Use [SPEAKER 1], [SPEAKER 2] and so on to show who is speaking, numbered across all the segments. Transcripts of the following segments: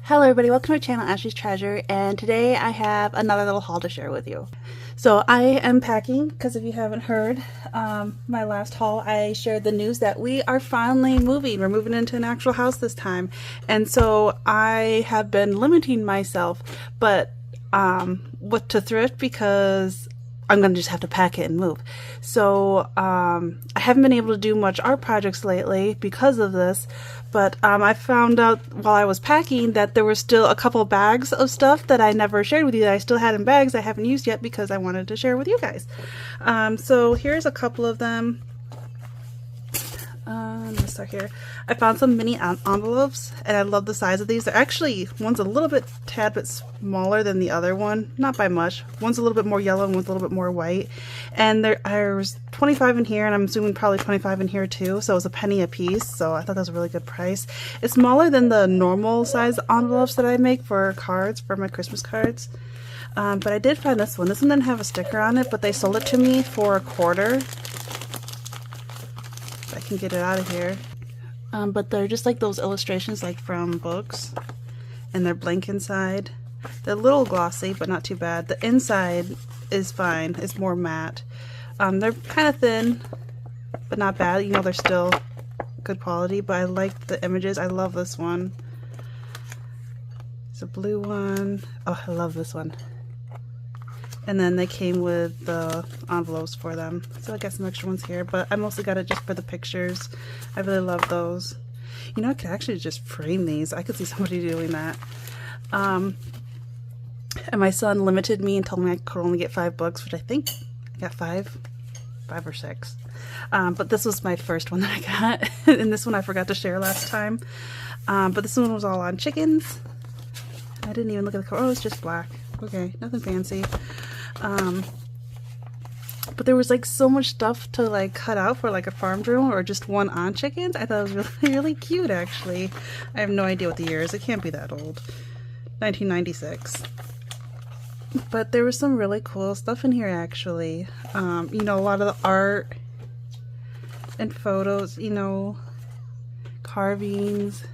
[SPEAKER 1] Hello everybody, welcome to my channel Ashley's Treasure, and today I have another little haul to share with you. So I am packing because if you haven't heard my last haul, I shared the news that we are finally moving. We're moving into an actual house this time, and so I have been limiting myself but to thrift because I'm gonna just have to pack it and move. So I haven't been able to do much art projects lately because of this, but I found out while I was packing that there were still a couple bags of stuff that I never shared with you that I still had in bags I haven't used yet because I wanted to share with you guys. So here's a couple of them. Let's start here. I found some mini envelopes and I love the size of these. They're actually, one's a little bit tad bit smaller than the other one, not by much. One's a little bit more yellow and one's a little bit more white. And there's 25 in here, and I'm assuming probably 25 in here too, so it was a penny a piece, so I thought that was a really good price. It's smaller than the normal size envelopes that I make for cards, for my Christmas cards. But I did find this one. This one didn't have a sticker on it, but they sold it to me for $1. I can get it out of here. But they're just like those illustrations like from books, and they're blank inside. They're a little glossy but not too bad. The inside is fine, it's more matte. They're kind of thin but not bad, you know, they're still good quality, but I like the images. I love this one. It's a blue one. Oh, I love this one. And then they came with the envelopes for them. So I got some extra ones here, but I mostly got it just for the pictures. I really love those. You know, I could actually just frame these. I could see somebody doing that. And my son limited me and told me I could only get 5 books, which I think I got 5 or 6. But this was my first one that I got. And this one I forgot to share last time. But this one was all on chickens. I didn't even look at the cover. Oh, it's just black. Okay, nothing fancy. But there was like so much stuff to like cut out for like a farm journal or just one on chickens. I thought it was really, really cute actually. I have no idea what the year is. It can't be that old. 1996. But there was some really cool stuff in here actually. You know, a lot of the art and photos, you know, carvings,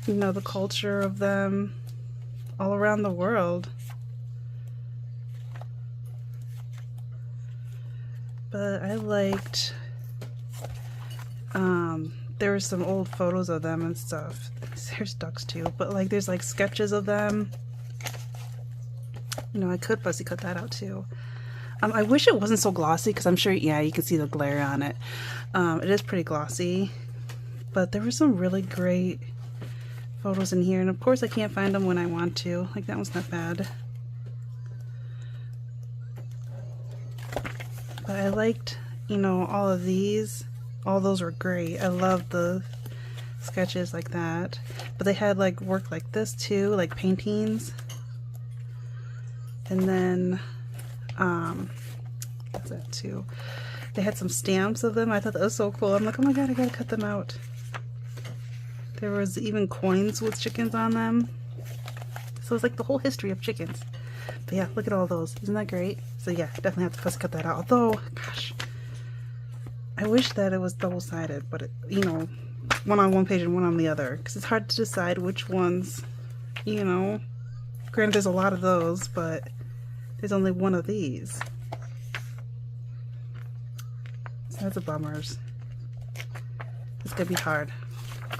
[SPEAKER 1] you know, the culture of them all around the world. But I liked, there were some old photos of them and stuff. There's ducks too, but like there's like sketches of them. You know, I could fussy cut that out too. I wish it wasn't so glossy because I'm sure, yeah, you can see the glare on it. It is pretty glossy, but there were some really great photos in here, and of course I can't find them when I want to. Like that one's not bad. But I liked, you know, all of these. All those were great. I love the sketches like that. But they had like work like this too, like paintings. And then, what's that too? They had some stamps of them. I thought that was so cool. I'm like, oh my god, I gotta cut them out. There was even coins with chickens on them. So it's like the whole history of chickens. But yeah, look at all those. Isn't that great? So yeah, definitely have to fuss cut that out. Although, gosh, I wish that it was double-sided, but it, you know, one on one page and one on the other, because it's hard to decide which ones, you know. Granted, there's a lot of those, but there's only one of these. So that's a bummer. It's gonna be hard.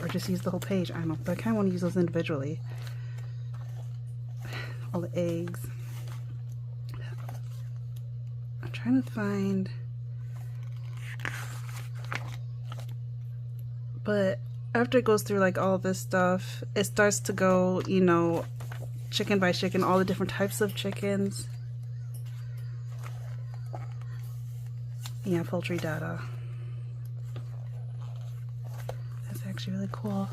[SPEAKER 1] Or just use the whole page. I don't know, but I kind of want to use those individually. All the eggs. I'm trying to find, but after it goes through like all this stuff, it starts to go, you know, chicken by chicken, all the different types of chickens. Yeah, poultry data. That's actually really cool.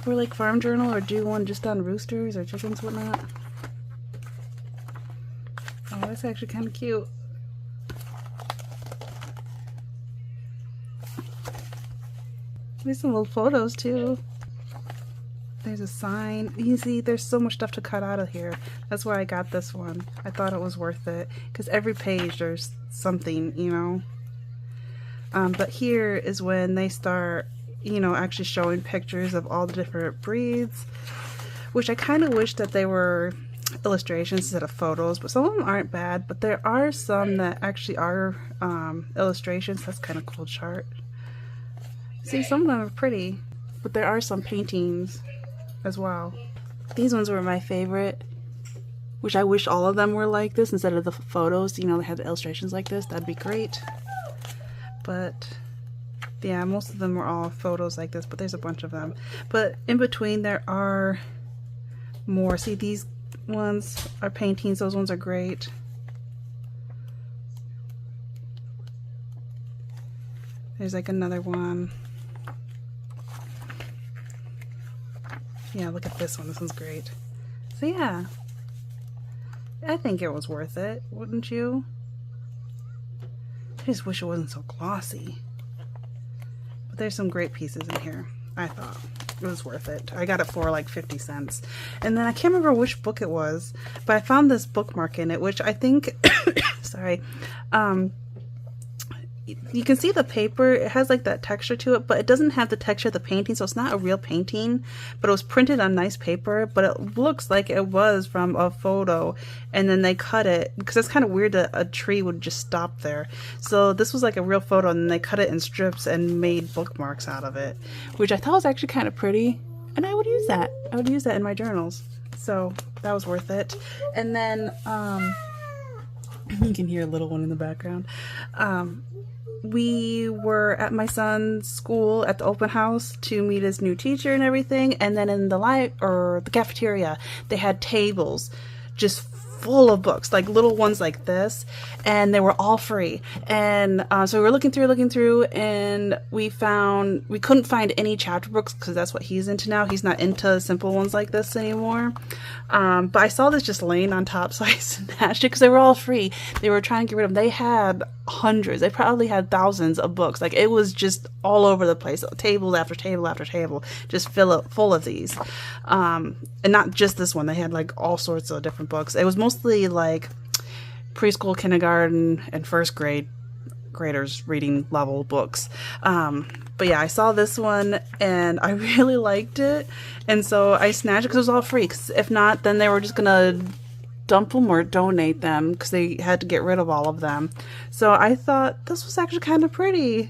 [SPEAKER 1] Or like farm journal, or do one just on roosters or chickens, whatnot. Oh, that's actually kind of cute. There's some old photos too. There's a sign. You see, there's so much stuff to cut out of here. That's why I got this one. I thought it was worth it because every page there's something, you know. But here is when they start you know, actually showing pictures of all the different breeds, which I kind of wish that they were illustrations instead of photos, but some of them aren't bad, but there are some that actually are illustrations. That's kind of cool chart. See, some of them are pretty, but there are some paintings as well. These ones were my favorite, which I wish all of them were like this instead of the photos, you know, they had the illustrations like this. That'd be great. But yeah, most of them were all photos like this, but there's a bunch of them. But in between there are more. See, these ones are paintings. Those ones are great. There's like another one. Yeah, look at this one. This one's great. So yeah, I think it was worth it, wouldn't you? I just wish it wasn't so glossy. But there's some great pieces in here. I thought it was worth it. I got it for like 50 cents. And then I can't remember which book it was, but I found this bookmark in it, which I think, sorry, you can see the paper. It has like that texture to it, but it doesn't have the texture of the painting, so it's not a real painting, but it was printed on nice paper, but it looks like it was from a photo, and then they cut it, because it's kind of weird that a tree would just stop there. So this was like a real photo, and then they cut it in strips and made bookmarks out of it, which I thought was actually kind of pretty, and I would use that. I would use that in my journals. So that was worth it. And then, you can hear a little one in the background. We were at my son's school at the open house to meet his new teacher and everything, and then in the cafeteria they had tables just full of books, like little ones like this, and they were all free. And so we were looking through, and we couldn't find any chapter books, because that's what he's into now. He's not into simple ones like this anymore. But I saw this just laying on top, so I snatched it because they were all free. They were trying to get rid of them. They had hundreds, they probably had thousands of books. Like, it was just all over the place, table after table after table, just full of these. And not just this one, they had like all sorts of different books. It was mostly like preschool, kindergarten, and first graders reading level books. But yeah, I saw this one and I really liked it, and so I snatched it because it was all free. Because if not, then they were just gonna dump them or donate them, because they had to get rid of all of them. So I thought this was actually kind of pretty.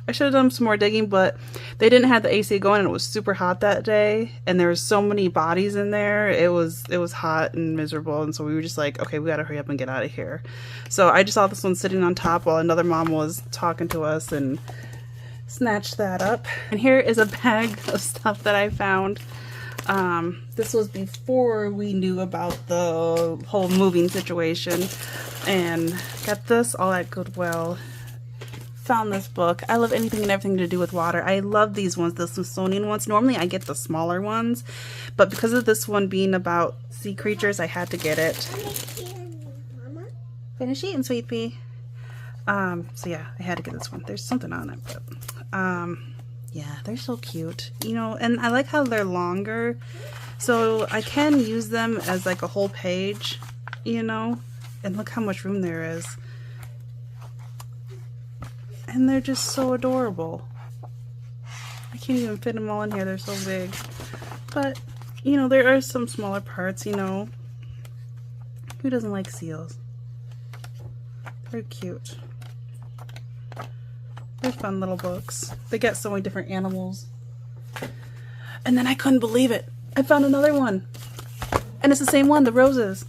[SPEAKER 1] I should have done some more digging, but they didn't have the AC going, and it was super hot that day, and there was so many bodies in there. It was hot and miserable, and so we were just like, okay, we gotta hurry up and get out of here. So I just saw this one sitting on top while another mom was talking to us, and snatched that up. And here is a bag of stuff that I found. This was before we knew about the whole moving situation, and got this all at Goodwill. Found this book. I love anything and everything to do with water. I love these ones, the Smithsonian ones. Normally I get the smaller ones, but because of this one being about sea creatures, I had to get it. Finish eating, sweet pea. So yeah, I had to get this one. There's something on it, but yeah, they're so cute, you know, and I like how they're longer, so I can use them as like a whole page, you know, and look how much room there is. And they're just so adorable. I can't even fit them all in here, they're so big. But, you know, there are some smaller parts, you know. Who doesn't like seals? They're cute. They're fun little books. They got so many different animals. And then I couldn't believe it. I found another one. And it's the same one, the roses.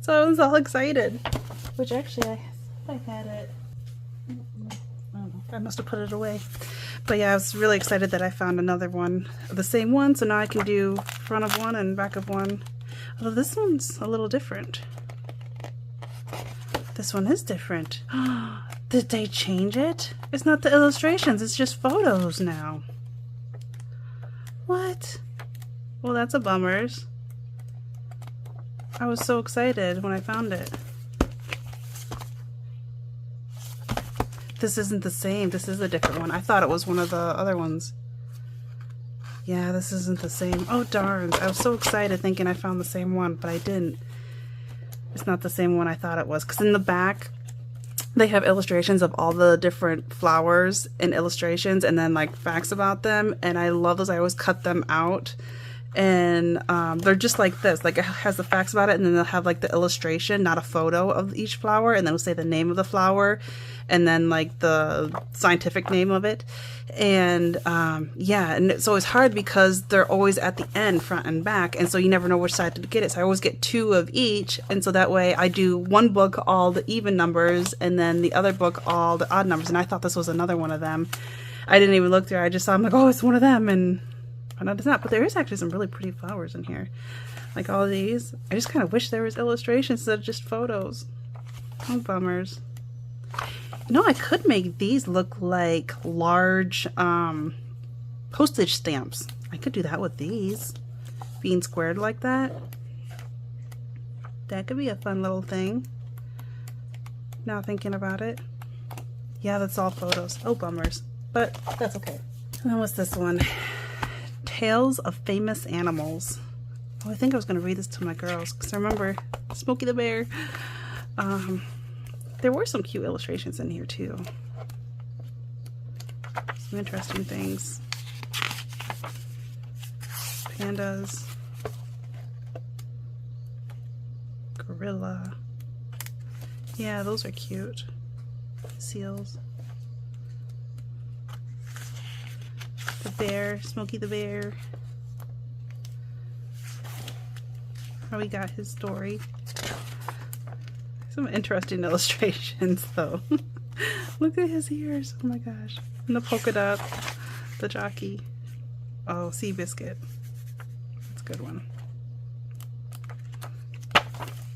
[SPEAKER 1] So I was all excited. Which actually, I had it. I don't know. I must have put it away. But yeah, I was really excited that I found another one of the same one. So now I can do front of one and back of one. Although this one's a little different. This one is different. Did they change it? It's not the illustrations, it's just photos now. What? Well, that's a bummers. I was so excited when I found it. This isn't the same. This is a different one. I thought it was one of the other ones. Yeah, this isn't the same. Oh, darn. I was so excited thinking I found the same one, but I didn't. It's not the same one I thought it was. Because in the back, they have illustrations of all the different flowers and illustrations, and then like facts about them, and I love those. I always cut them out, and they're just like this, like it has the facts about it, and then they'll have like the illustration, not a photo of each flower, and then it'll say the name of the flower and then like the scientific name of it. And yeah, and it's always hard because they're always at the end, front and back, and so you never know which side to get it. So I always get 2 of each, and so that way I do one book all the even numbers and then the other book all the odd numbers. And I thought this was another one of them. I didn't even look through. I just saw, I'm like, oh, it's one of them, and no, it's not. But there is actually some really pretty flowers in here, like all of these. I just kind of wish there was illustrations instead of just photos. Oh, bummers. You know, I could make these look like large postage stamps. I could do that with these being squared like that. That could be a fun little thing. Now thinking about it. Yeah, that's all photos. Oh, bummers. But that's okay. And then what's this one? Tales of Famous Animals. Oh, I think I was going to read this to my girls because I remember Smokey the Bear. There were some cute illustrations in here too. Some interesting things. Pandas. Gorilla. Yeah, those are cute. Seals. The bear, Smokey the Bear. How he got his story. Some interesting illustrations though. Look at his ears. Oh my gosh. And the polka dot. The jockey. Oh, Seabiscuit. That's a good one.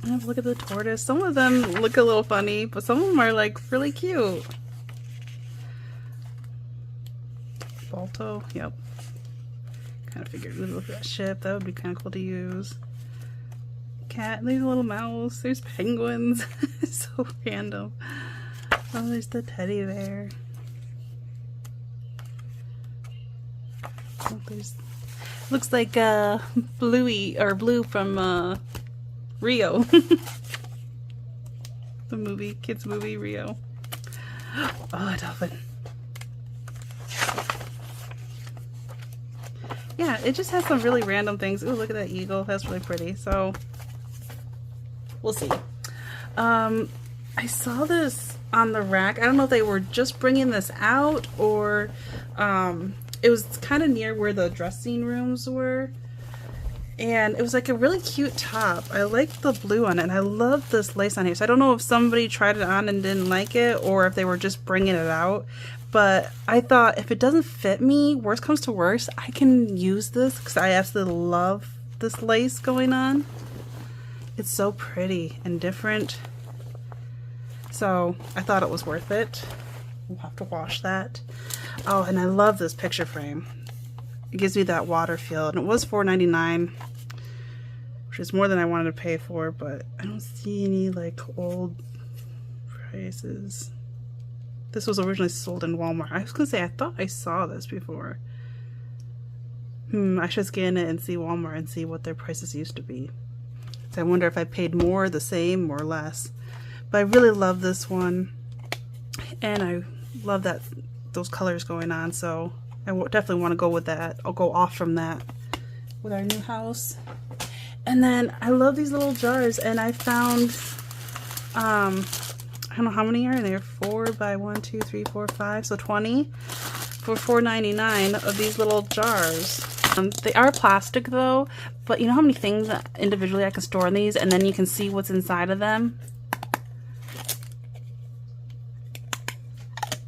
[SPEAKER 1] And look at the tortoise. Some of them look a little funny, but some of them are like really cute. Balto. Yep. Kind of figured we'd look at that ship. That would be kind of cool to use. Cat, there's a little mouse, there's penguins. So random. Oh, there's the teddy bear. Oh, there's, looks like Bluey or Blue from Rio. The movie, kids movie Rio. Oh, a dolphin. Yeah, it just has some really random things. Ooh, look at that eagle. That's really pretty. So we'll see. I saw this on the rack. I don't know if they were just bringing this out or it was kind of near where the dressing rooms were. And it was like a really cute top. I like the blue on it, and I love this lace on here. So I don't know if somebody tried it on and didn't like it or if they were just bringing it out. But I thought if it doesn't fit me, worst comes to worst, I can use this because I absolutely love this lace going on. It's so pretty and different. So I thought it was worth it. We'll have to wash that. Oh, and I love this picture frame. It gives me that water feel. And it was $4.99, which is more than I wanted to pay for, but I don't see any like old prices. This was originally sold in Walmart. I was gonna say, I thought I saw this before. I should scan it and see Walmart and see what their prices used to be. So I wonder if I paid more, the same, or less. But I really love this one. And I love that those colors going on, so I definitely want to go with that. I'll go off from that with our new house. And then I love these little jars, and I found I don't know how many are in there. 4 by 1, 2, 3, 4, 5, so 20 for $4.99 of these little jars. They are plastic though, but you know how many things individually I can store in these, and then you can see what's inside of them.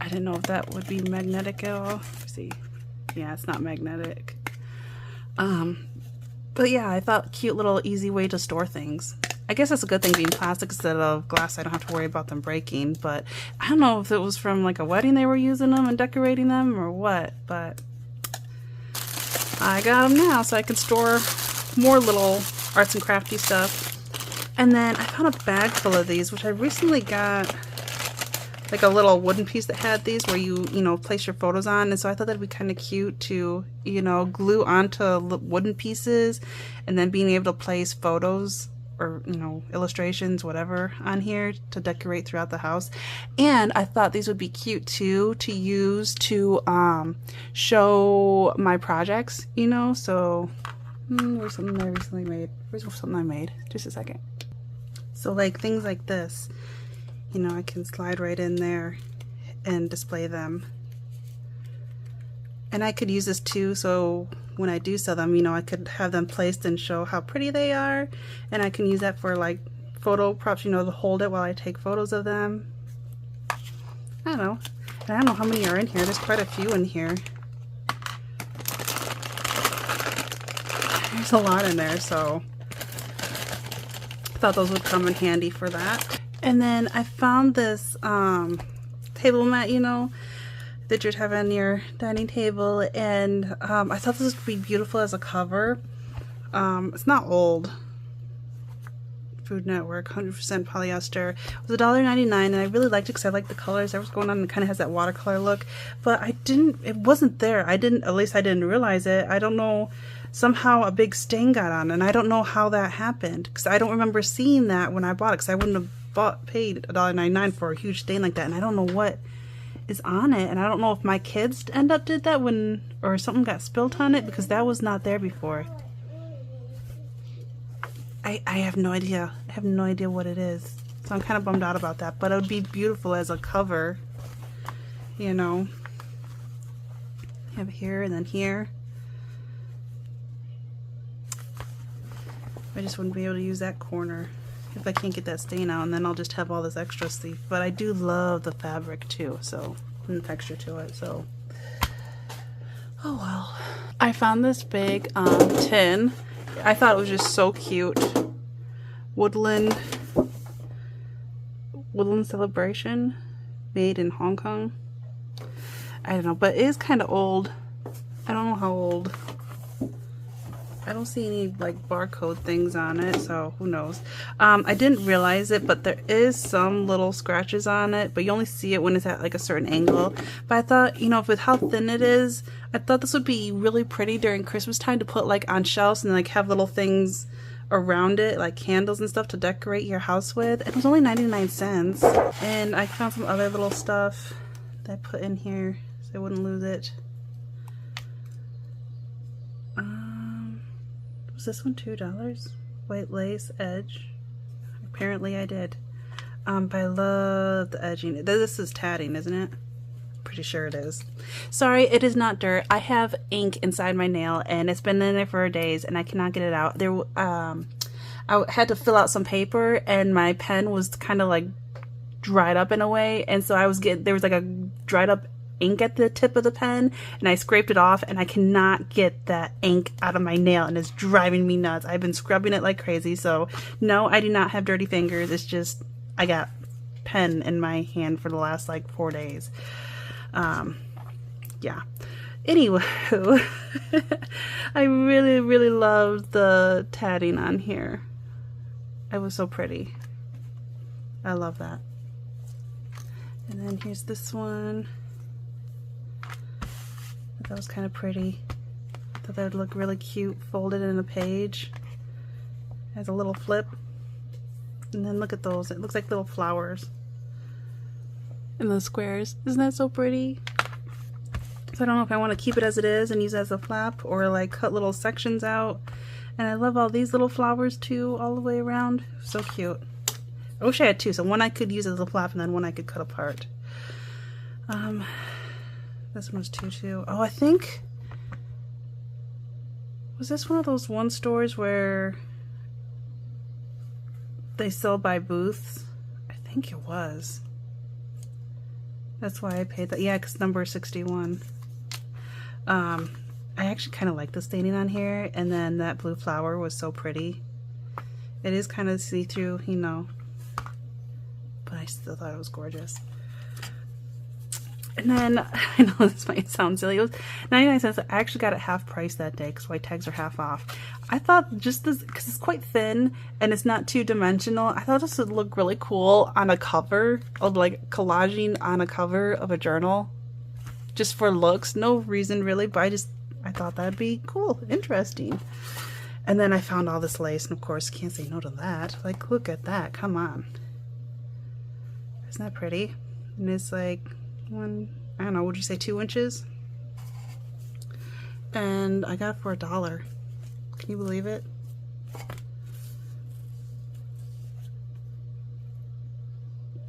[SPEAKER 1] I didn't know if that would be magnetic at all. Let's see. Yeah, it's not magnetic. But yeah, I thought cute little easy way to store things. I guess that's a good thing being plastic instead of glass. I don't have to worry about them breaking, but I don't know if it was from like a wedding they were using them and decorating them or what, but I got them now so I can store more little arts and crafty stuff. And then I found a bag full of these, which I recently got, like a little wooden piece that had these where you know, place your photos on. And so I thought that'd be kind of cute to, you know, glue onto wooden pieces and then being able to place photos or, you know, illustrations, whatever, on here to decorate throughout the house. And I thought these would be cute too to use to show my projects, you know. So where's something I recently made? Where's something I made? Just a second. So like things like this, you know, I can slide right in there and display them. And I could use this too, so when I do sell them, you know, I could have them placed and show how pretty they are. And I can use that for like photo props, you know, to hold it while I take photos of them. I don't know. And I don't know how many are in here. There's quite a few in here. There's a lot in there, so I thought those would come in handy for that. And then I found this table mat, you know, that you'd have on your dining table, and I thought this would be beautiful as a cover. It's not old. Food Network, 100% polyester. It was $1.99, and I really liked it because I liked the colors that was going on. It kind of has that watercolor look, but it wasn't there. At least I didn't realize it. I don't know, somehow a big stain got on, and I don't know how that happened because I don't remember seeing that when I bought it, because I wouldn't have paid $1.99 for a huge stain like that, and I don't know what is on it. And I don't know if my kids did that or something got spilt on it, because that was not there before. I have no idea. I have no idea what it is, so I'm kind of bummed out about that, but it would be beautiful as a cover, you know. You have here and then here. I just wouldn't be able to use that corner if I can't get that stain out, and then I'll just have all this extra sleeve. But I do love the fabric too, so, and the texture to it, so oh well. I found this big tin. I thought it was just so cute. Woodland Celebration, made in Hong Kong. I don't know, but it is kind of old. I don't know how old. I don't see any like barcode things on it, so who knows. I didn't realize it, but there is some little scratches on it, but you only see it when it's at like a certain angle. But I thought, you know, with how thin it is, I thought this would be really pretty during Christmas time to put like on shelves and like have little things around it, like candles and stuff to decorate your house with. It was only 99 cents. And I found some other little stuff that I put in here so I wouldn't lose it. Was this one $2? White lace edge. Apparently I did. But I love the edging. This is tatting, isn't it? Pretty sure it is. Sorry, it is not dirt. I have ink inside my nail, and it's been in there for days, and I cannot get it out. I had to fill out some paper, and my pen was kind of like dried up in a way, and so there was like a dried up ink at the tip of the pen, and I scraped it off, and I cannot get that ink out of my nail, and it's driving me nuts. I've been scrubbing it like crazy, so no, I do not have dirty fingers. It's just I got pen in my hand for the last like 4 days. Yeah. Anywho, I really loved the tatting on here. It was so pretty. I love that. And then here's this one. That was kind of pretty. Thought that would look really cute folded in a page. Has a little flip. And then look at those. It looks like little flowers. And the squares. Isn't that so pretty? So I don't know if I want to keep it as it is and use it as a flap, or like cut little sections out. And I love all these little flowers too, all the way around. So cute. I wish I had two, so one I could use as a flap and then one I could cut apart. This one's too. Oh, I think, was this one of those stores where they sell by booths? I think it was. That's why I paid that. Yeah, because number 61. I actually kind of like the staining on here, and then that blue flower was so pretty. It is kind of see-through, you know, but I still thought it was gorgeous. And then, I know this might sound silly, it was 99 cents. I actually got it half price that day because white tags are half off. I thought just this, because it's quite thin and it's not two-dimensional, I thought this would look really cool on a cover, of like collaging on a cover of a journal. Just for looks, no reason really, but I thought that'd be cool, interesting. And then I found all this lace, and of course can't say no to that. Like, look at that, come on. Isn't that pretty? And it's like I don't know, would you say 2 inches? And I got it for $1. Can you believe it?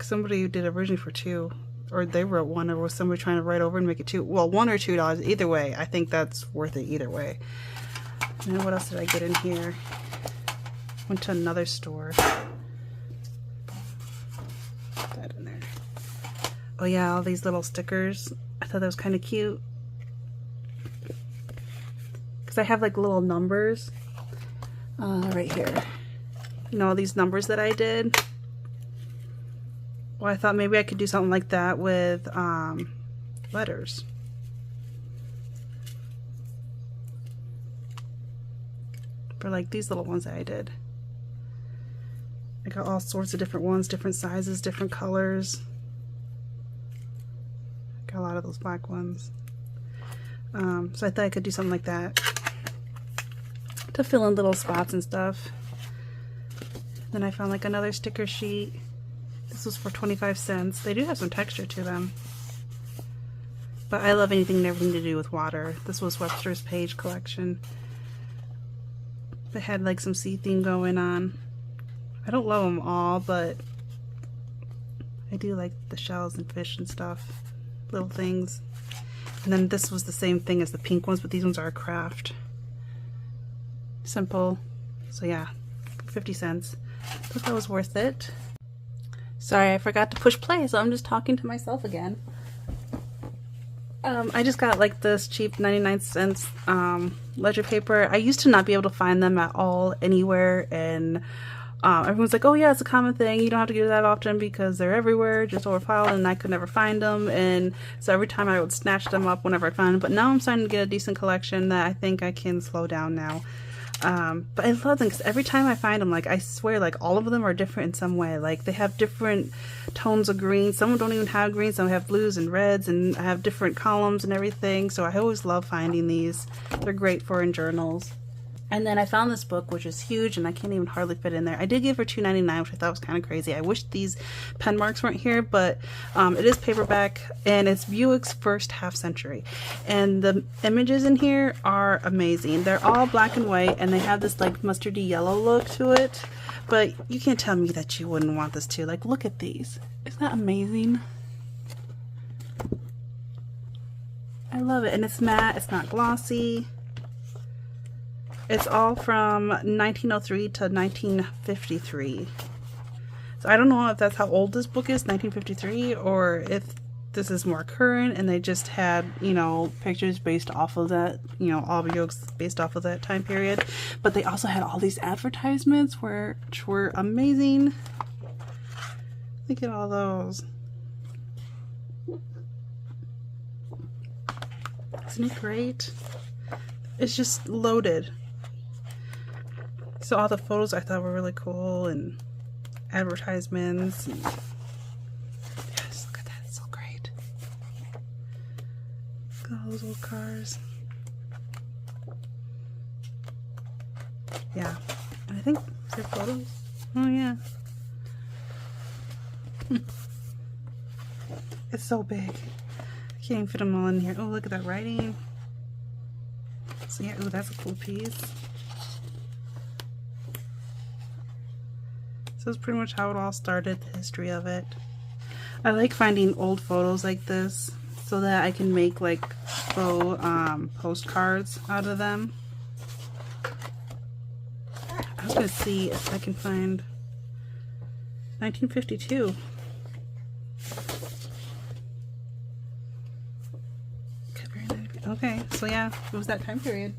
[SPEAKER 1] Somebody did it originally for $2, or they wrote one, or was somebody trying to write over and make it $2? Well, $1 or $2. Either way, I think that's worth it either way. And then what else did I get in here? Went to another store. Put that in there. Oh yeah, all these little stickers. I thought that was kind of cute. Because I have like little numbers right here. You know, all these numbers that I did. Well, I thought maybe I could do something like that with letters. For like these little ones that I did. I got all sorts of different ones, different sizes, different colors. Got a lot of those black ones. So I thought I could do something like that to fill in little spots and stuff. Then I found like another sticker sheet. This was for 25 cents. They do have some texture to them. But I love anything and everything to do with water. This was Webster's Page collection. They had like some sea theme going on. I don't love them all, but I do like the shells and fish and stuff. Little things. And then this was the same thing as the pink ones, but these ones are a craft. Simple. So yeah, 50 cents. Thought that was worth it. Sorry, I forgot to push play, so I'm just talking to myself again. I just got like this cheap 99 cents ledger paper. I used to not be able to find them at all anywhere, and everyone's like, oh yeah, it's a common thing, you don't have to get it that often because they're everywhere, just overfiled, and I could never find them. And so every time I would snatch them up whenever I found them. But now I'm starting to get a decent collection that I think I can slow down now. But I love them because every time I find them, like, I swear, like, all of them are different in some way. Like, they have different tones of green. Some don't even have green. Some have blues and reds, and I have different columns and everything. So I always love finding these. They're great for in journals. And then I found this book, which is huge, and I can't even hardly fit in there. I did give her $2.99, which I thought was kind of crazy. I wish these pen marks weren't here, but it is paperback, and it's Buick's First Half Century. And the images in here are amazing. They're all black and white, and they have this like mustardy yellow look to it. But you can't tell me that you wouldn't want this too. Like, look at these. Isn't that amazing? I love it. And it's matte. It's not glossy. It's all from 1903 to 1953. So I don't know if that's how old this book is, 1953, or if this is more current and they just had, you know, pictures based off of that, you know, all yokes based off of that time period. But they also had all these advertisements which were amazing. Look at all those. Isn't it great? It's just loaded. So all the photos I thought were really cool, and advertisements. And yes, look at that, it's so great. Look at all those old cars. Yeah, and I think they're photos. Oh yeah. It's so big. I can't even fit them all in here. Oh, look at that writing. So yeah, oh, that's a cool piece. So that's pretty much how it all started, the history of it. I like finding old photos like this so that I can make like faux postcards out of them. I was gonna see if I can find 1952. Okay, so yeah, it was that time period.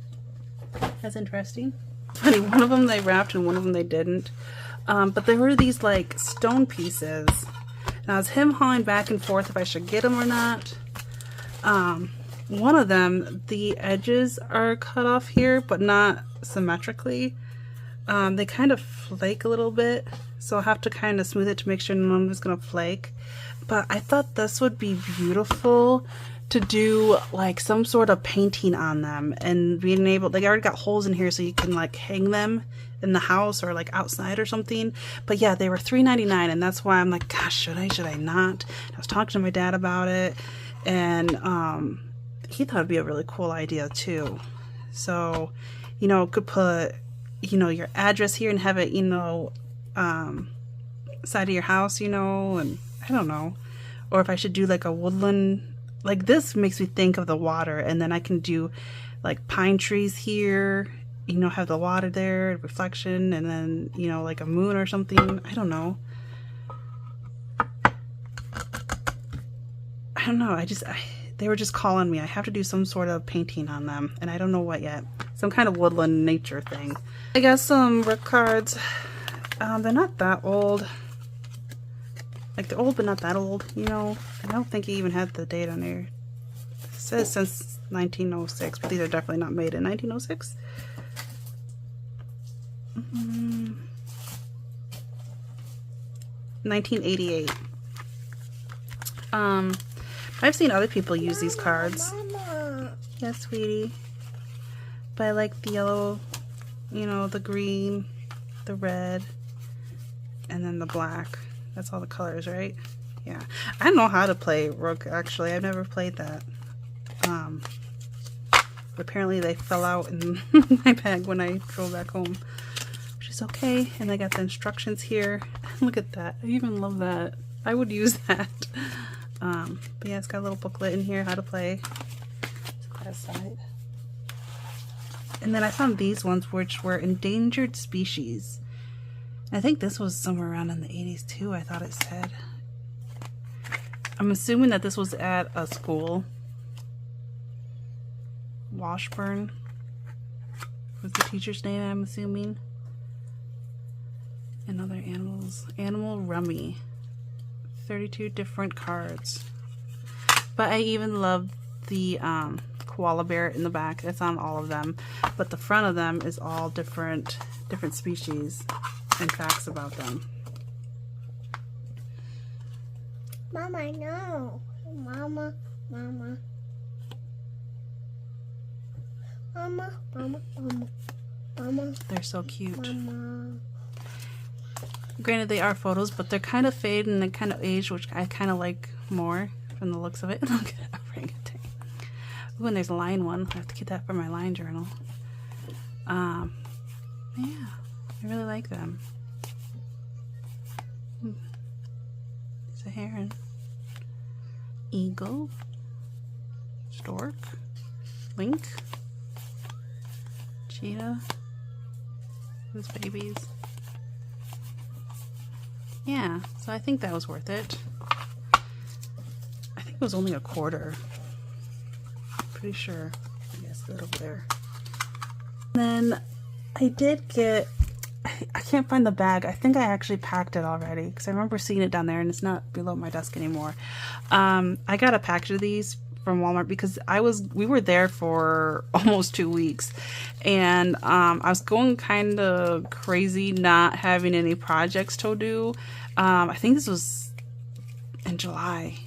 [SPEAKER 1] That's interesting. Funny, one of them they wrapped and one of them they didn't. But there were these like stone pieces. And I was hawing back and forth if I should get them or not. One of them, the edges are cut off here, but not symmetrically. They kind of flake a little bit, so I'll have to kind of smooth it to make sure none of it's going to flake. but I thought this would be beautiful to do like some sort of painting on them, and being able, like I already got holes in here so you can like hang them in the house or like outside or something. But yeah, they were $3.99, and that's why I'm like, gosh, should I not? I was talking to my dad about it, and he thought it'd be a really cool idea too. So, you know, could put, you know, your address here and have it, you know, side of your house, you know, and I don't know. Or if I should do like a woodland, like this makes me think of the water, and then I can do like pine trees here, you know, have the water there, reflection, and then, you know, like a moon or something. I don't know. They were just calling me. I have to do some sort of painting on them, and I don't know what yet. Some kind of woodland nature thing. I got some Rick cards. They're not that old. Like, they're old, but not that old, you know. I don't think he even had the date on there. It says since 1906, but these are definitely not made in 1906. 1988. I've seen other people use these cards.
[SPEAKER 2] Mama.
[SPEAKER 1] Yeah, sweetie. But I like the yellow, you know, the green, the red, and then the black. That's all the colors, right? Yeah. I don't know how to play Rook, actually. I've never played that. Apparently they fell out in my bag when I drove back home, which is okay. And I got the instructions here. Look at that. I even love that. I would use that. But yeah, it's got a little booklet in here, how to play. Class side. And then I found these ones, which were endangered species. I think this was somewhere around in the 80s too, I thought it said. I'm assuming that this was at a school. Washburn was the teacher's name, I'm assuming. And other animals. Animal Rummy. 32 different cards. But I even love the koala bear in the back. It's on all of them. But the front of them is all different species and facts about them.
[SPEAKER 2] Mama, no. Mama, mama. Mama, mama, mama. Mama.
[SPEAKER 1] They're so cute.
[SPEAKER 2] Mama.
[SPEAKER 1] Granted, they are photos, but they're kind of faded and they kind of aged, which I kind of like more from the looks of it. Look at that orangutan. Ooh, and there's a lion one. I have to get that for my line journal. Yeah, I really like them. There's a heron. Eagle. Stork. Link. Cheetah. Those babies. Yeah, so I think that was worth it. I think it was only $1/4. Pretty sure. Yes, that over there. Then I did get, I can't find the bag. I think I actually packed it already because I remember seeing it down there and it's not below my desk anymore. I got a package of these from Walmart because we were there for almost 2 weeks, and I was going kind of crazy not having any projects to do. I think this was in July.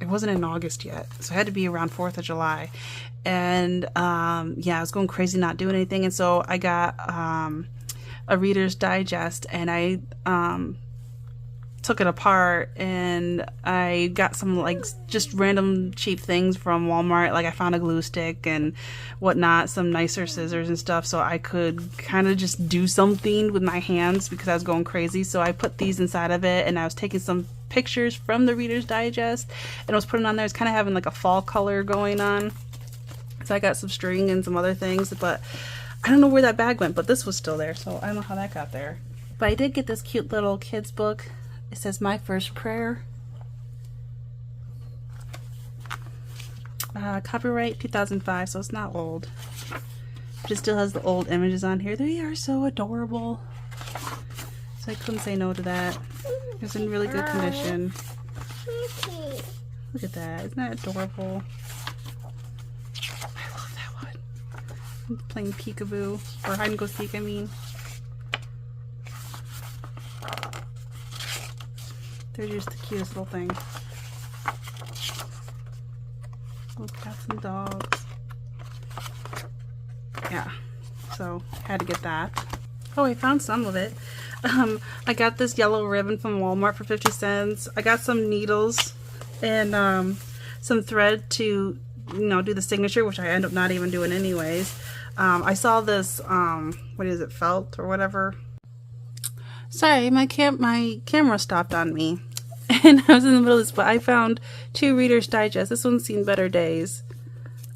[SPEAKER 1] It wasn't in August yet, so it had to be around 4th of July. And yeah, I was going crazy not doing anything, and so I got a Reader's Digest, and I took it apart, and I got some like just random cheap things from Walmart. Like I found a glue stick and whatnot, some nicer scissors and stuff, so I could kind of just do something with my hands because I was going crazy. So I put these inside of it, and I was taking some pictures from the Reader's Digest and I was putting on there. It's kind of having like a fall color going on. So I got some string and some other things, but I don't know where that bag went, but this was still there, so I don't know how that got there. But I did get this cute little kids book. It says My First Prayer. Copyright 2005, so it's not old. But it still has the old images on here. They are so adorable. So I couldn't say no to that. It's in really good condition. Look at that. Isn't that adorable? I love that one. I'm playing peekaboo. Or hide and go seek, I mean. They're just the cutest little thing. Little cats and dogs. Yeah, so had to get that. Oh, I found some of it. I got this yellow ribbon from Walmart for 50 cents. I got some needles and some thread to, do the signature, which I end up not even doing anyways. I saw this, what is it, felt or whatever. Sorry, my camera stopped on me. And I was in the middle of this, but I found 2 Reader's Digest. This one's seen better days.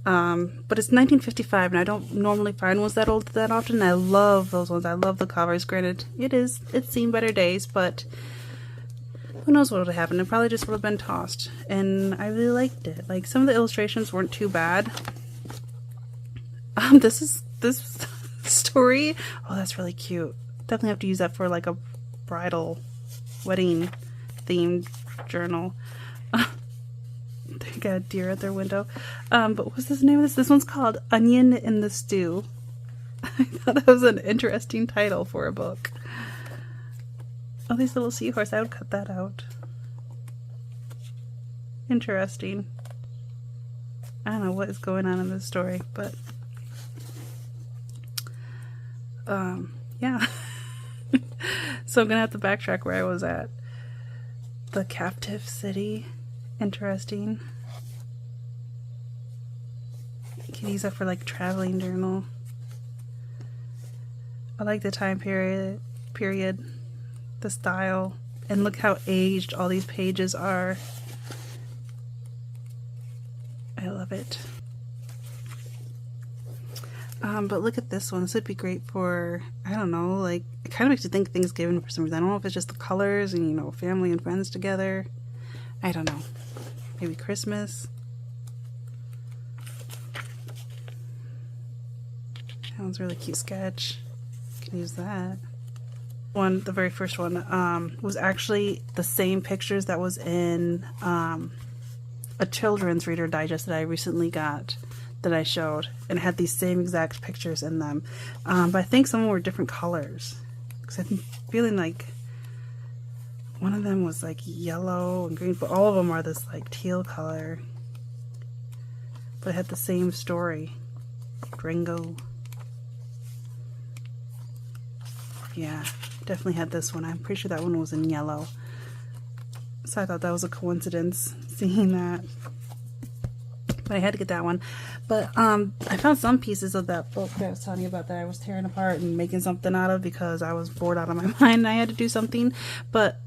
[SPEAKER 1] But it's 1955, and I don't normally find ones that old that often. I love those ones. I love the covers. Granted, it's seen better days, but who knows what would have happened. It probably just would have been tossed. And I really liked it. Like, some of the illustrations weren't too bad. This story. Oh, that's really cute. Definitely have to use that for like a bridal wedding themed journal. They got a deer at their window. But what's the name of this? This one's called Onion in the Stew. I thought that was an interesting title for a book. Oh, these little seahorse. I would cut that out. Interesting. I don't know what is going on in this story, but yeah. So I'm gonna have to backtrack where I was at. The captive city. Interesting. You can use that for like traveling journal. I like the time period, the style, and look how aged all these pages are. I love it. But look at this one. This would be great for, I don't know, like, it kind of makes you think Thanksgiving for some reason. I don't know if it's just the colors and, family and friends together. I don't know. Maybe Christmas. That one's a really cute sketch. Can use that. The very first one, was actually the same pictures that was in a children's Reader Digest that I recently got, that I showed, and it had these same exact pictures in them. But I think some of them were different colors, because I'm feeling like one of them was like yellow and green, but all of them are this like teal color. But it had the same story. Ringo. Yeah, definitely had this one. I'm pretty sure that one was in yellow. So I thought that was a coincidence, seeing that. But I had to get that one. But I found some pieces of that book that I was telling you about that I was tearing apart and making something out of because I was bored out of my mind and I had to do something. But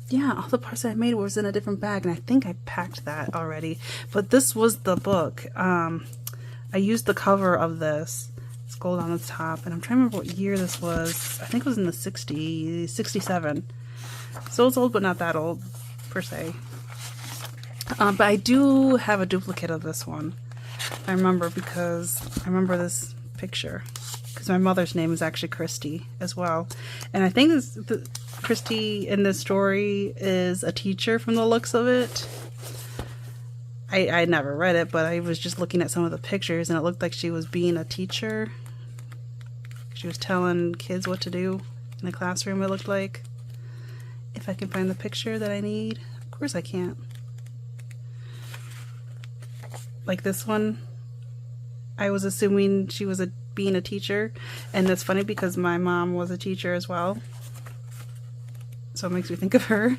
[SPEAKER 1] yeah, all the parts that I made was in a different bag, and I think I packed that already. But this was the book. I used the cover of this. It's gold on the top, and I'm trying to remember what year this was. I think it was in the 60s, 67. So it's old, but not that old, per se. But I do have a duplicate of this one. I remember because I remember this picture. Because my mother's name is actually Christy as well. And I think Christy in this story is a teacher from the looks of it. I never read it, but I was just looking at some of the pictures and it looked like she was being a teacher. She was telling kids what to do in the classroom, it looked like. If I can find the picture that I need. Of course I can't. Like this one, I was assuming she was being a teacher, and that's funny because my mom was a teacher as well, so it makes me think of her.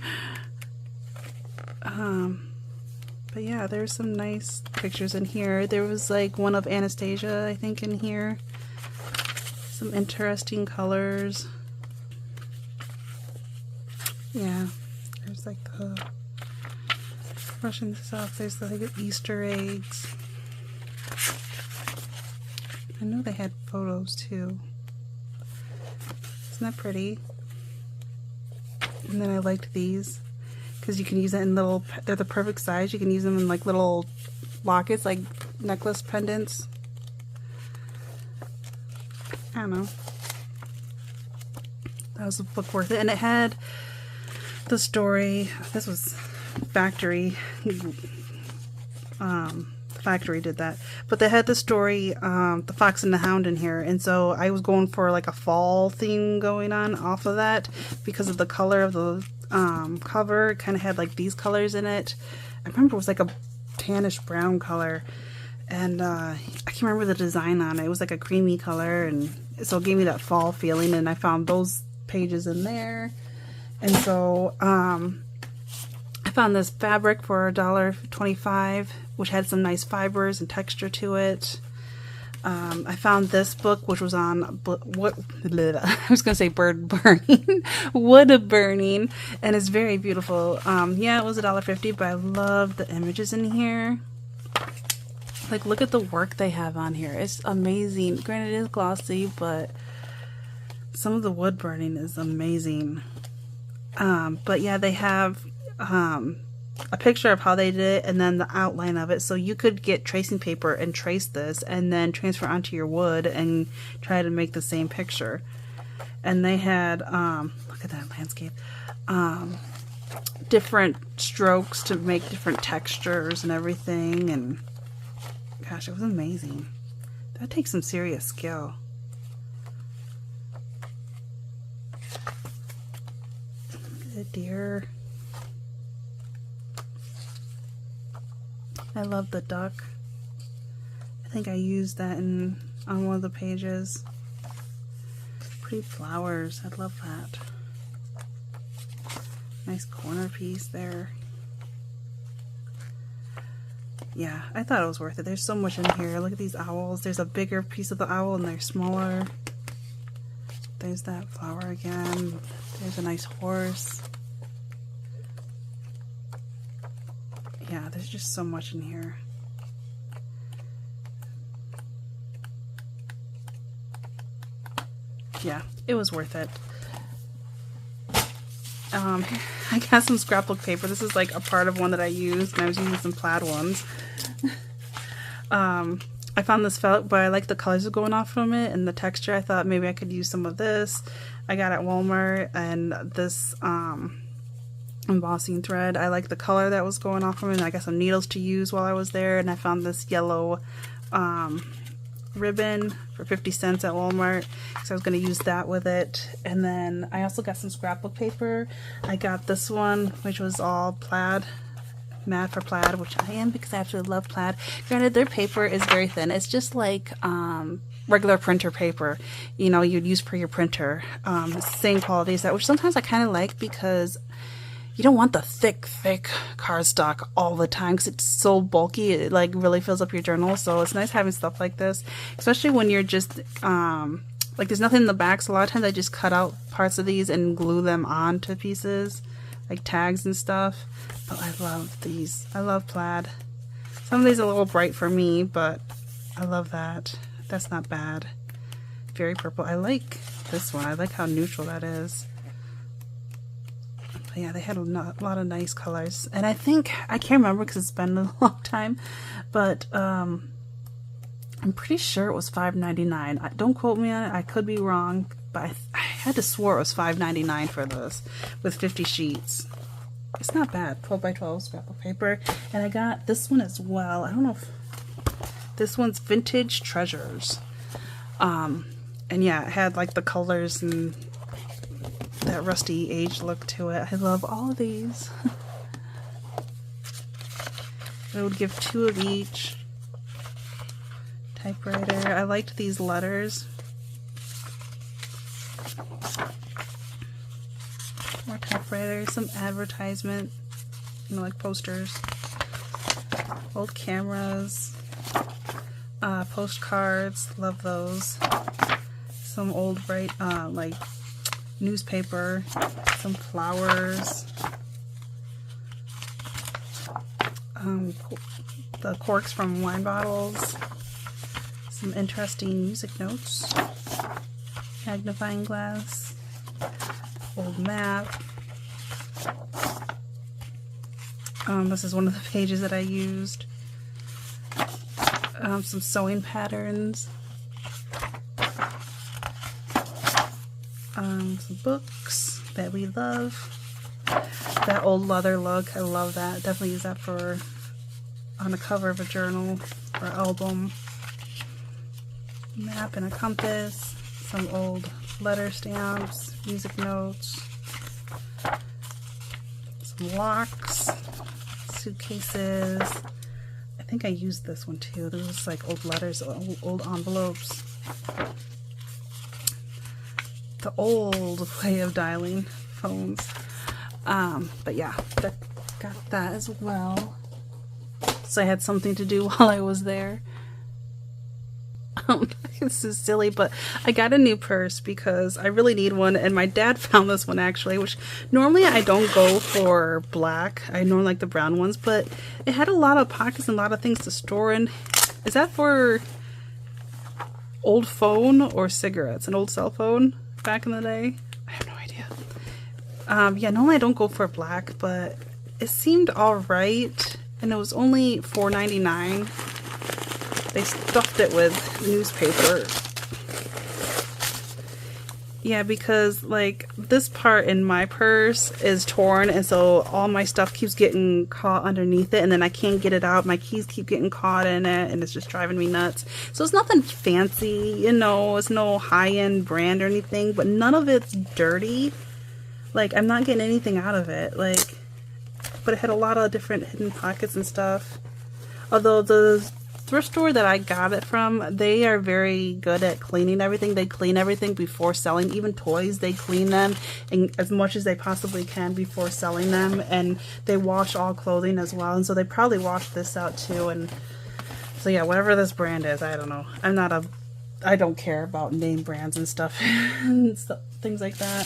[SPEAKER 1] But yeah, there's some nice pictures in here. There was like one of Anastasia, I think, in here. Some interesting colors. Yeah, there's like the Russian stuff. There's like Easter eggs. I know they had photos too. Isn't that pretty? And then I liked these because you can use it in little, they're the perfect size. You can use them in like little lockets, like necklace pendants. I don't know. That was a book worth it. And it had the story. This was Factory. Factory did that, but they had the story The Fox and the Hound in here, and so I was going for like a fall theme going on off of that because of the color of the cover. It kind of had like these colors in it. I remember it was like a tannish brown color, and I can't remember the design on it. It was like a creamy color, and so it gave me that fall feeling, and I found those pages in there. And so I found this fabric for $1.25, which had some nice fibers and texture to it. I found this book, which was on I was gonna say bird burning, wood burning, and it's very beautiful. Yeah, it was $1.50, but I love the images in here. Like, look at the work they have on here. It's amazing. Granted, it is glossy, but some of the wood burning is amazing. But yeah, they have a picture of how they did it and then the outline of it, so you could get tracing paper and trace this and then transfer onto your wood and try to make the same picture. And they had look at that landscape, different strokes to make different textures and everything, and gosh, it was amazing. That takes some serious skill. The deer. I love the duck. I think I used that on one of the pages. Pretty flowers. I love that. Nice corner piece there. Yeah, I thought it was worth it. There's so much in here. Look at these owls. There's a bigger piece of the owl and they're smaller. There's that flower again. There's a nice horse. Yeah, there's just so much in here. Yeah, it was worth it. I got some scrapbook paper. This is like a part of one that I used, and I was using some plaid ones. I found this felt, but I like the colors going off from it and the texture. I thought maybe I could use some of this. I got it at Walmart, and this embossing thread. I like the color that was going off from it, and I got some needles to use while I was there, and I found this yellow ribbon for 50 cents at Walmart, so I was going to use that with it. And then I also got some scrapbook paper. I got this one, which was all plaid, mad for plaid, which I am because I absolutely love plaid. Granted, their paper is very thin. It's just like regular printer paper, you know, you'd use for your printer. Same quality as that, which sometimes I kind of like because you don't want the thick cardstock all the time because it's so bulky. It like really fills up your journal. So it's nice having stuff like this, especially when you're just like there's nothing in the back. So a lot of times I just cut out parts of these and glue them onto pieces, like tags and stuff. But I love these. I love plaid. Some of these are a little bright for me, but I love that. That's not bad. Very purple. I like this one. I like how neutral that is. But yeah, they had a lot of nice colors. And I think, I can't remember because it's been a long time, but I'm pretty sure it was $5.99. Don't quote me on it. I could be wrong, but I had to swear it was $5.99 for this with 50 sheets. It's not bad. 12 by 12 scrapbook paper. And I got this one as well. I don't know if this one's Vintage Treasures. And yeah, it had like the colors and that rusty age look to it. I love all of these. I would give 2 of each. Typewriter. I liked these letters. More typewriters, some advertisement, you know, like posters. Old cameras. Postcards. Love those. Some old like newspaper, some flowers, the corks from wine bottles, some interesting music notes, magnifying glass, old map. This is one of the pages that I used. Some sewing patterns. Some books that we love. That old leather look, I love that. Definitely use that for on the cover of a journal or album. Map and a compass. Some old letter stamps, music notes. blocks, suitcases. I think I used this one too. This was like old letters, old envelopes. The old way of dialing phones. But yeah, got that as well. So I had something to do while I was there. This is silly, but I got a new purse because I really need one, and my dad found this one actually, which normally I don't go for black. I normally like the brown ones, but it had a lot of pockets and a lot of things to store in. Is that for old phone or cigarettes? An old cell phone back in the day? I have no idea. Yeah, normally I don't go for black, but it seemed alright, and it was only $4.99. They stuffed it with newspaper. Yeah, because like this part in my purse is torn, and so all my stuff keeps getting caught underneath it, and then I can't get it out. My keys keep getting caught in it, and it's just driving me nuts. So it's nothing fancy, you know, it's no high-end brand or anything, but none of it's dirty. Like, I'm not getting anything out of it. Like, but it had a lot of different hidden pockets and stuff. Although the thrift store that I got it from, they are very good at cleaning everything. They clean everything before selling. Even toys, they clean them and as much as they possibly can before selling them. And they wash all clothing as well. And so they probably washed this out too. And so yeah, whatever this brand is, I don't know. I don't care about name brands and stuff and things like that.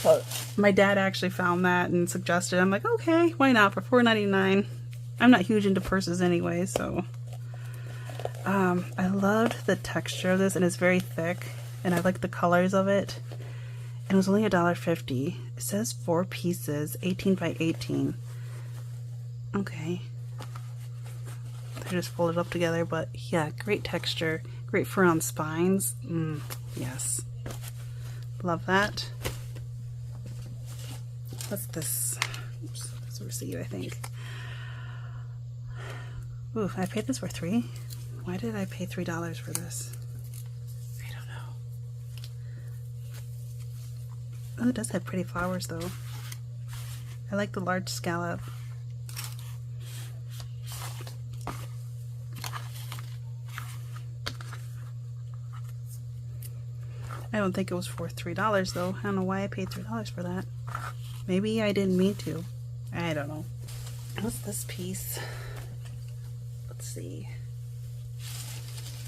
[SPEAKER 1] But my dad actually found that and suggested it. I'm like, okay, why not, for $4.99. I'm not huge into purses anyway, so I loved the texture of this, and it's very thick, and I like the colors of it. And it was only $1.50. It says 4 pieces, 18 by 18. Okay, they're just folded up together, but yeah, great texture, great fur on spines. Yes, love that. What's this? Oops, it's a receipt, I think. Ooh, I paid this for $3. Why did I pay $3 for this? I don't know. Oh, it does have pretty flowers though. I like the large scallop. I don't think it was for $3 though. I don't know why I paid $3 for that. Maybe I didn't mean to. I don't know. What's this piece? Let's see.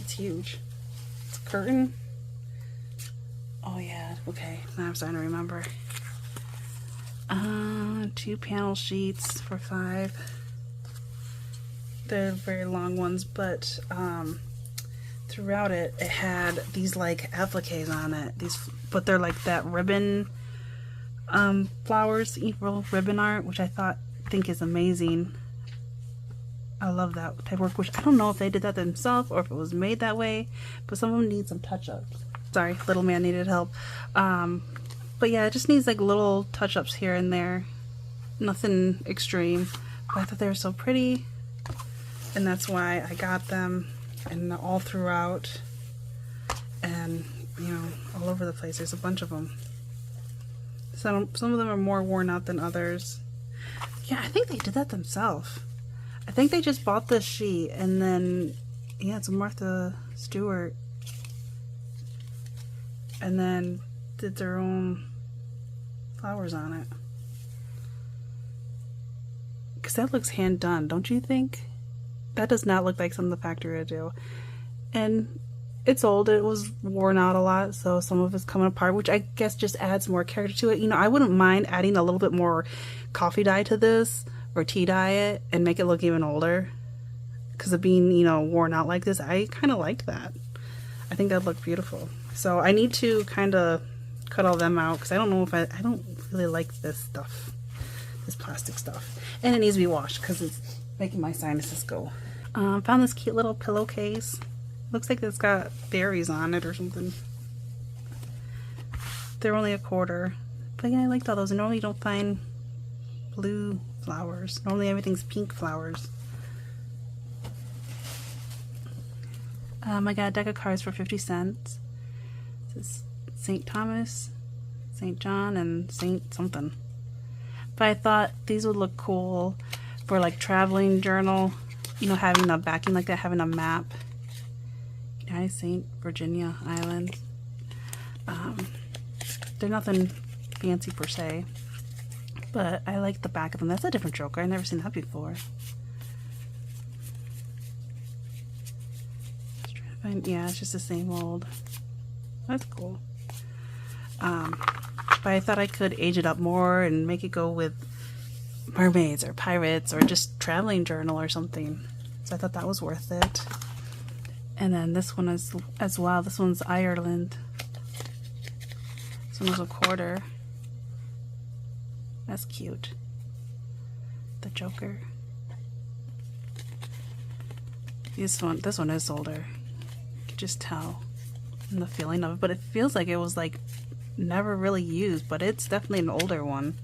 [SPEAKER 1] It's huge. It's a curtain. Oh yeah, okay. Now I'm starting to remember. 2 panel sheets for $5. They're very long ones, but throughout it, it had these like appliques on it. But they're like that ribbon flowers, April ribbon art, which I think is amazing. I love that type of work, which I don't know if they did that themselves or if it was made that way, but some of them need some touch-ups. Sorry, little man needed help. But yeah, it just needs like little touch-ups here and there. Nothing extreme. But I thought they were so pretty, and that's why I got them, and all throughout, and you know, all over the place. There's a bunch of them. Some of them are more worn out than others. Yeah, I think they did that themselves. I think they just bought this sheet, and then, yeah, it's Martha Stewart, and then did their own flowers on it. Because that looks hand done, don't you think? That does not look like something the factory would do. And it's old, it was worn out a lot, so some of it's coming apart, which I guess just adds more character to it. You know, I wouldn't mind adding a little bit more coffee dye to this, or tea dye it, and make it look even older. Because of being, you know, worn out like this, I kind of liked that. I think that looked beautiful. So I need to kind of cut all them out, because I don't know if I don't really like this stuff, this plastic stuff. And it needs to be washed, because it's making my sinuses go. Found this cute little pillowcase. Looks like it's got berries on it or something. They're only $1. But yeah, I liked all those. And normally you don't find blue flowers. Normally everything's pink flowers. I got a deck of cards for 50 cents. This is St. Thomas. St. John and St. something. But I thought these would look cool for like traveling journal, you know, having a backing like that, having a map. United St. Virginia Island. They're nothing fancy per se, but I like the back of them. That's a different joker. I've never seen that before. Just trying to find, yeah, it's just the same old. That's cool. But I thought I could age it up more and make it go with mermaids or pirates or just traveling journal or something. So I thought that was worth it. And then this one is as well. This one's Ireland. This one was a quarter. That's cute. The Joker. This one is older. You can just tell the feeling of it, but it feels like it was like never really used, but it's definitely an older one.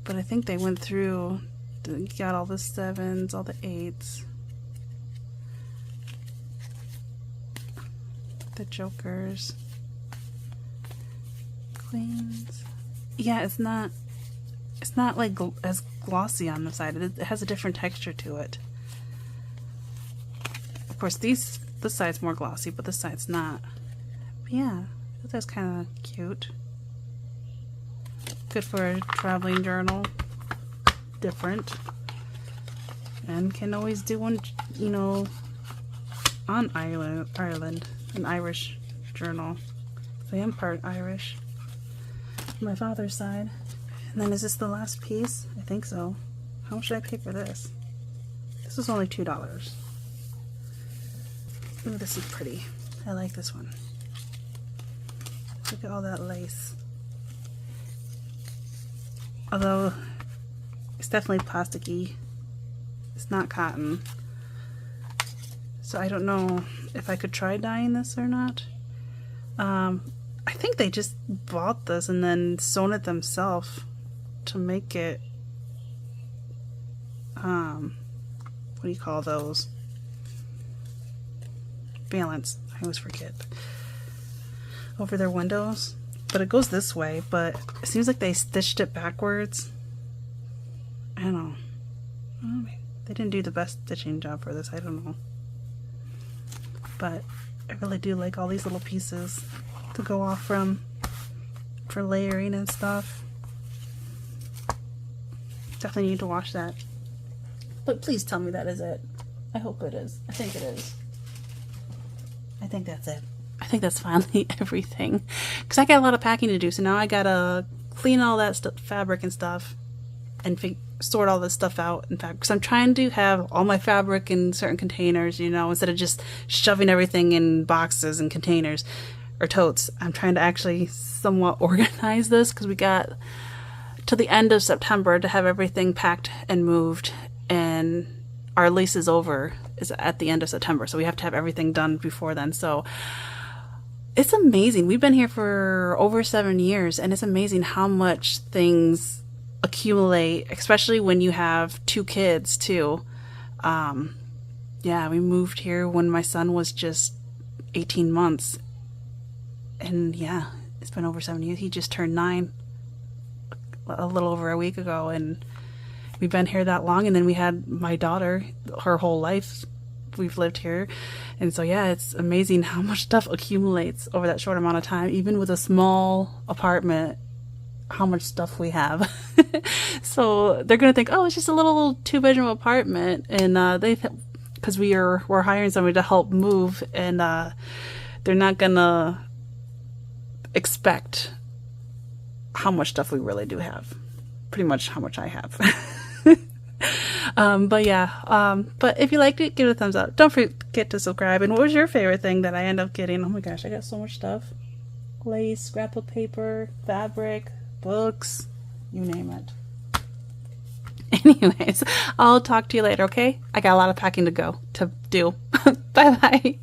[SPEAKER 1] But I think they went through, got all the 7s, all the 8s, the Jokers, Queens. Yeah, it's not like as glossy on the side. It has a different texture to it. Of course, this side's more glossy, but this side's not. But yeah, that's kind of cute. Good for a traveling journal. Different. And can always do one, you know, on Ireland, an Irish journal. I am part Irish. My father's side. And then is this the last piece? I think so. How much should I pay for this? This was only $2. Ooh, this is pretty. I like this one. Look at all that lace. Although it's definitely plasticky. It's not cotton. So I don't know if I could try dyeing this or not. I think they just bought this and then sewn it themselves to make it, what do you call those? Valance. I always forget. Over their windows. But it goes this way, but it seems like they stitched it backwards. I don't know. They didn't do the best stitching job for this, I don't know. But I really do like all these little pieces to go off from for layering and stuff. Definitely need to wash that. But please tell me that is it. I hope it is. I think it is. I think that's it. I think that's finally everything. Because I got a lot of packing to do, so now I gotta clean all that fabric and stuff and sort all this stuff out. In fact, because I'm trying to have all my fabric in certain containers, you know, instead of just shoving everything in boxes and containers or totes. I'm trying to actually somewhat organize this because we got to the end of September to have everything packed and moved, and our lease is at the end of September, so we have to have everything done before then. So it's amazing. We've been here for over 7 years, and it's amazing how much things accumulate, especially when you have 2 kids too. Yeah, we moved here when my son was just 18 months, and yeah, it's been over 7 years. He just turned 9 a little over a week ago, and we've been here that long. And then we had my daughter, her whole life we've lived here. And so yeah, it's amazing how much stuff accumulates over that short amount of time, even with a small apartment, how much stuff we have. So they're gonna think, oh, it's just a little 2-bedroom apartment, and because we're hiring somebody to help move, and they're not gonna expect how much stuff we really do have. Pretty much how much I have. But yeah, but if you liked it, give it a thumbs up. Don't forget to subscribe. And what was your favorite thing that I end up getting? Oh my gosh, I got so much stuff. Lace, scrapbook paper, fabric, books, you name it. Anyways, I'll talk to you later, okay? I got a lot of packing to do. Bye-bye.